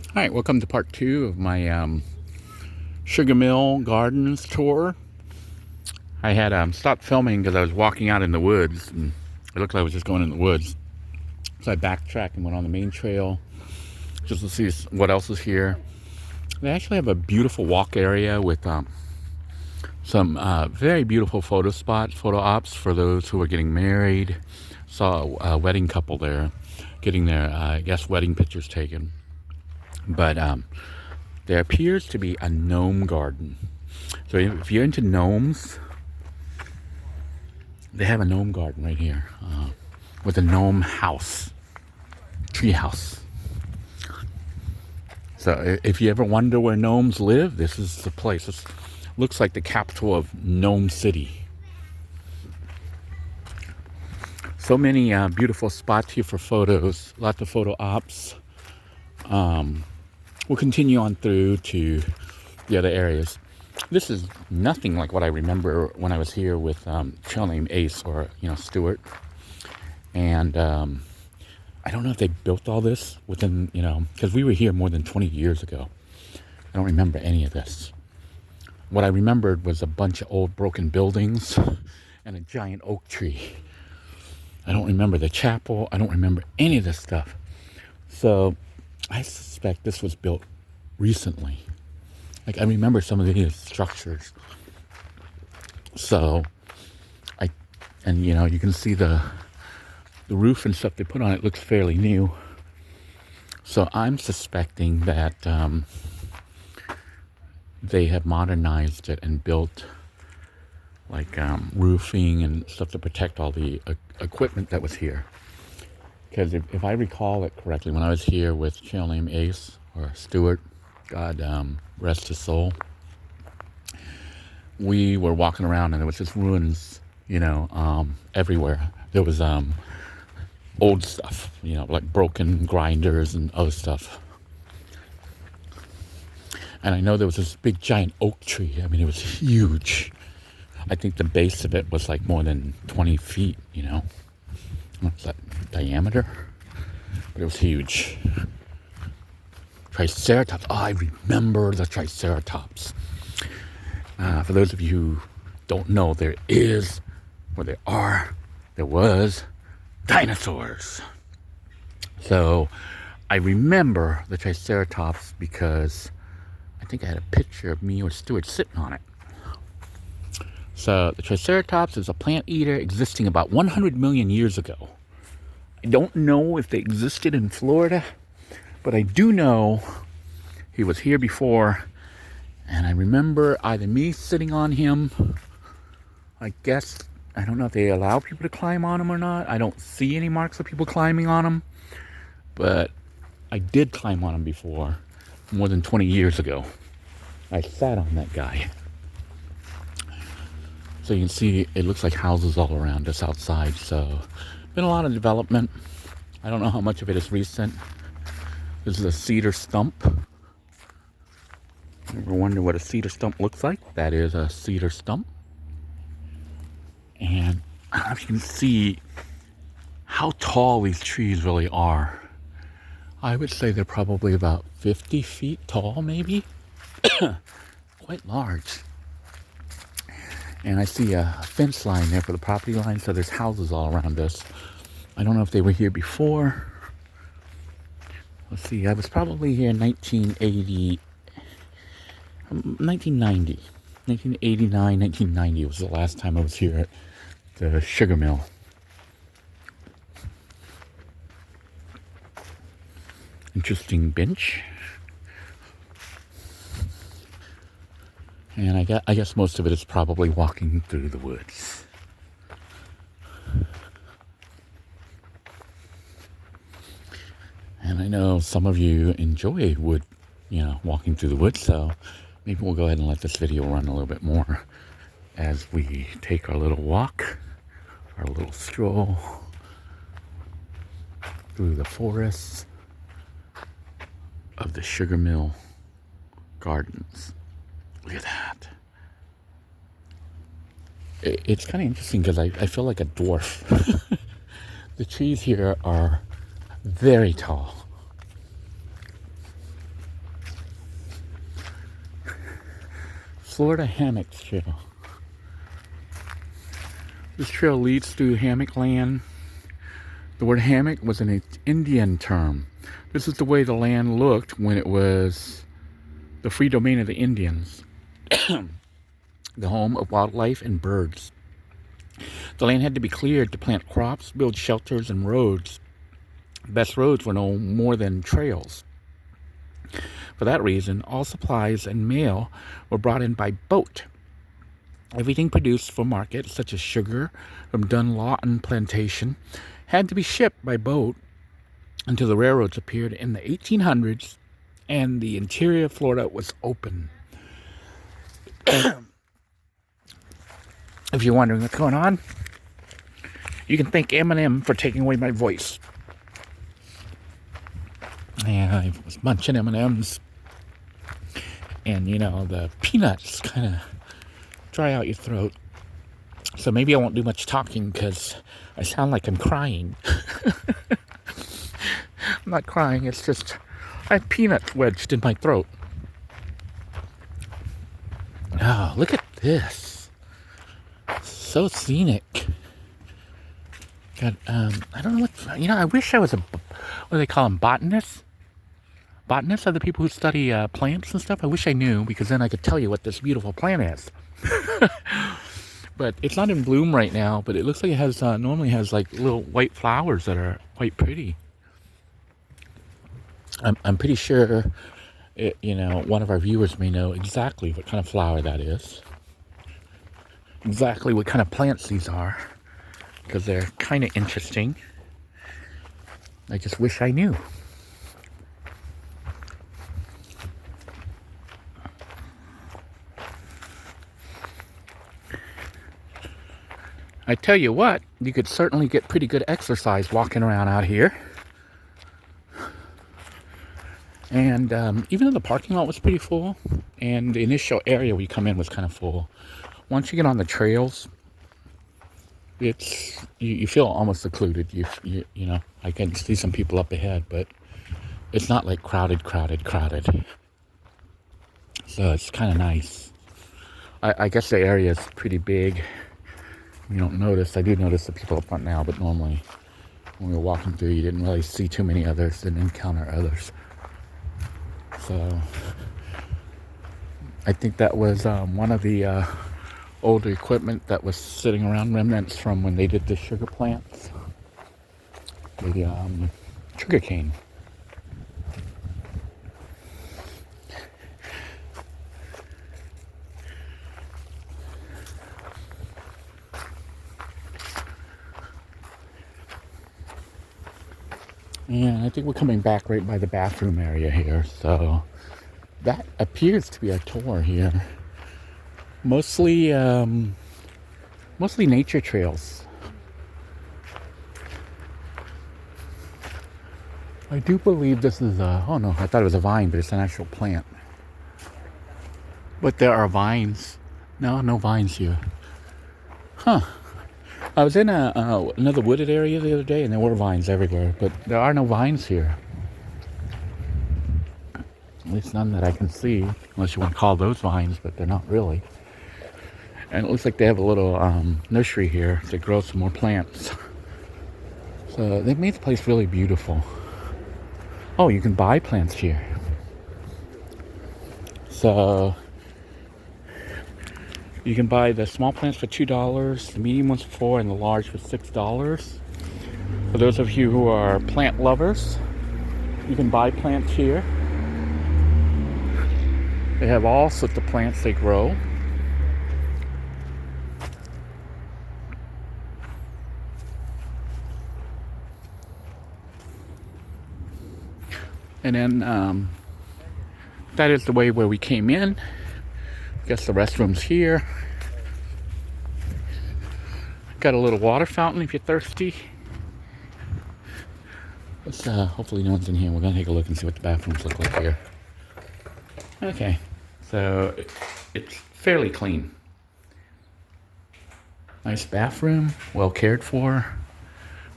All right, welcome to part two of my Sugar Mill Gardens tour. I had stopped filming because I was walking out in the woods, and it looked like I was just going in the woods. So I backtracked and went on the main trail just to see what else is here. They actually have a beautiful walk area with some very beautiful photo spots, photo ops for those who are getting married. Saw a wedding couple there getting their, I guess, wedding pictures taken. But there appears to be a gnome garden. So if you're into gnomes, they have a gnome garden right here with a gnome house, tree house. So if you ever wonder where gnomes live, this is the place. It looks like the capital of Gnome City. So many beautiful spots here for photos, lots of photo ops. We'll continue on through to the other areas. This is nothing like what I remember when I was here with Trailname Ace or Stuart. And I don't know if they built all this within, because we were here more than 20 years ago. I don't remember any of this. What I remembered was a bunch of old broken buildings and a giant oak tree. I don't remember the chapel. I don't remember any of this stuff. So I suspect this was built recently. Like I remember some of these structures. So you can see the roof and stuff they put on it looks fairly new. So I'm suspecting that they have modernized it and built like roofing and stuff to protect all the equipment that was here. Because if I recall it correctly, when I was here with Trailname Ace or Stuart, God rest his soul, we were walking around and there was just ruins, everywhere. There was old stuff, like broken grinders and other stuff. And I know there was this big giant oak tree. I mean, it was huge. I think the base of it was like more than 20 feet, What's that diameter? But it was huge. Triceratops. Oh, I remember the Triceratops. For those of you who don't know, there was dinosaurs. So I remember the Triceratops because I think I had a picture of me or Stuart sitting on it. So the Triceratops is a plant eater existing about 100 million years ago. I don't know if they existed in Florida, but I do know he was here before, and I remember either me sitting on him, I don't know if they allow people to climb on him or not. I don't see any marks of people climbing on him, but I did climb on him before, more than 20 years ago. I sat on that guy. So you can see it looks like houses all around us outside. So been a lot of development. I don't know how much of it is recent. This is a cedar stump. Ever wonder what a cedar stump looks like? That is a cedar stump. And I don't know if you can see how tall these trees really are. I would say they're probably about 50 feet tall, maybe. Quite large. And I see a fence line there for the property line, so there's houses all around us. I don't know if they were here before. Let's see, I was probably here in 1989, 1990 was the last time I was here at the Sugar Mill. Interesting bench. And I guess most of it is probably walking through the woods. And I know some of you enjoy walking through the woods, so maybe we'll go ahead and let this video run a little bit more as we take our little walk, our little stroll through the forests of the Sugar Mill Gardens. Look at that. It's kind of interesting because I feel like a dwarf. The trees here are very tall. Florida Hammocks Trail. This trail leads through hammock land. The word hammock was an Indian term. This is the way the land looked when it was the free domain of the Indians, the home of wildlife and birds. The land had to be cleared to plant crops, build shelters, and roads. The best roads were no more than trails. For that reason, all supplies and mail were brought in by boat. Everything produced for market, such as sugar from Dunlawton Plantation, had to be shipped by boat until the railroads appeared in the 1800s and the interior of Florida was open. If you're wondering what's going on, you can thank Eminem for taking away my voice. And I was munching M&Ms, and the peanuts kind of dry out your throat. So maybe I won't do much talking because I sound like I'm crying. I'm not crying, it's just I have peanuts wedged in my throat. Oh, look at this. So scenic. God, I don't know what, I wish I was what do they call them, botanists? Botanists are the people who study plants and stuff. I wish I knew, because then I could tell you what this beautiful plant is. But it's not in bloom right now, but it looks like it has, normally has like little white flowers that are quite pretty. I'm pretty sure, one of our viewers may know exactly what kind of flower that is. Exactly what kind of plants these are, because they're kind of interesting. I just wish I knew. I tell you what, you could certainly get pretty good exercise walking around out here. And even though the parking lot was pretty full, and the initial area where you come in was kind of full, once you get on the trails, it's you feel almost secluded. I can see some people up ahead, but it's not like crowded. So it's kind of nice. I guess the area is pretty big. You don't notice. I do notice the people up front now, but normally when we were walking through, you didn't really see too many others, didn't encounter others. So I think that was one of the older equipment that was sitting around, remnants from when they did the sugar plants, the sugar cane. And I think we're coming back right by the bathroom area here, so that appears to be our tour here. Mostly nature trails. I do believe this is oh no, I thought it was a vine, but it's an actual plant. But there are vines. No vines here. Huh. I was in another wooded area the other day, and there were vines everywhere, but there are no vines here. At least none that I can see, unless you want to call those vines, but they're not really. And it looks like they have a little nursery here to grow some more plants. So they've made the place really beautiful. Oh, you can buy plants here. So you can buy the small plants for $2, the medium ones for $4, and the large for $6. For those of you who are plant lovers, you can buy plants here. They have all sorts of plants they grow. And then that is the way where we came in. I guess the restroom's here. Got a little water fountain if you're thirsty. Let's hopefully no one's in here. We're gonna take a look and see what the bathrooms look like here. Okay, so it's fairly clean. Nice bathroom, well cared for.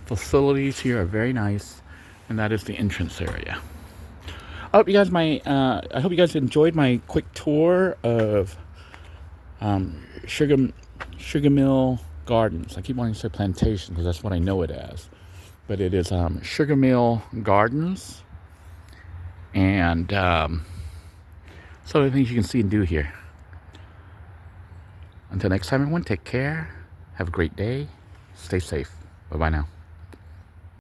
Facilities here are very nice, and that is the entrance area. I hope you guys enjoyed my quick tour of Sugar Sugar Mill Gardens. I keep wanting to say plantation because that's what I know it as, but it is Sugar Mill Gardens, and so the things you can see and do here. Until next time, everyone, take care. Have a great day. Stay safe. Bye bye now.